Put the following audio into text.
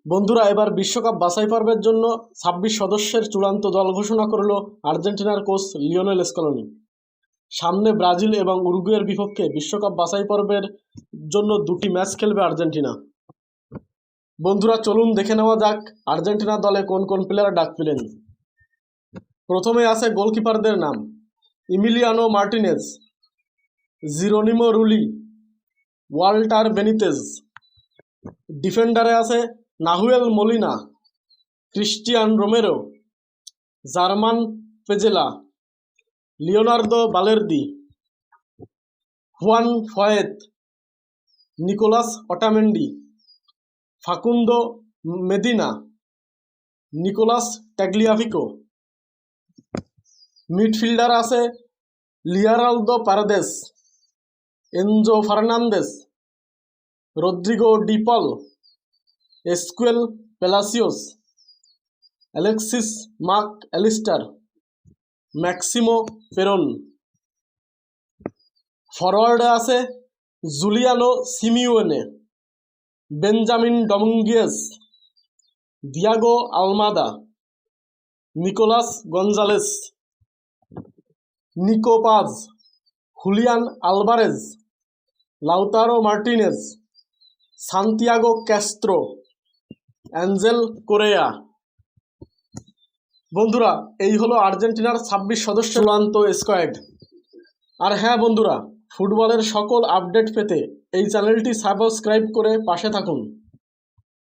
বন্ধুরা, এবার বিশ্বকাপ বাছাই পর্বের জন্য ২৬ সদস্যের চূড়ান্ত দল ঘোষণা করল আর্জেন্টিনার কোচ লিওনেল স্কলোনি। সামনে ব্রাজিল এবং উরুগুয়ের বিপক্ষে বিশ্বকাপ বাছাই পর্বের জন্য 2টি ম্যাচ খেলবে আর্জেন্টিনা। বন্ধুরা, চলুন দেখে নেওয়া যাক আর্জেন্টিনা দলে কোন কোন প্লেয়ার ডাক পেলেন। প্রথমে আছে গোলকিপারদের নাম: Emiliano Martinez, Geronimo Rulli, Walter Benitez. ডিফেন্ডারে আছে Nahuel Molina, Cristian Romero, German Pezzella, Leonardo Balerdi, Juan Foyth, Nicolas Otamendi, Facundo Medina, Nicolas Tagliafico. Midfielder আছে Leandro Paredes, Enzo Fernandez, Rodrigo De Paul, Exequiel Palacios, Alexis Mac Allister, Maximo Perrone. ফরওয়ার্ডে আছে Giuliano Simeone, Benjamin Dominguez, Thiago Almada, Nicolas Gonzalez, Nico Paz, Julian Alvarez, Lautaro Martinez, Santiago Castro, Angel Correa. বন্ধুরা, এই হলো আর্জেন্টিনার ২৬ সদস্য চূড়ান্ত squad. আর হ্যাঁ বন্ধুরা, ফুটবলের সকল আপডেট পেতে এই চ্যানেলটি সাবস্ক্রাইব করে পাশে থাকুন।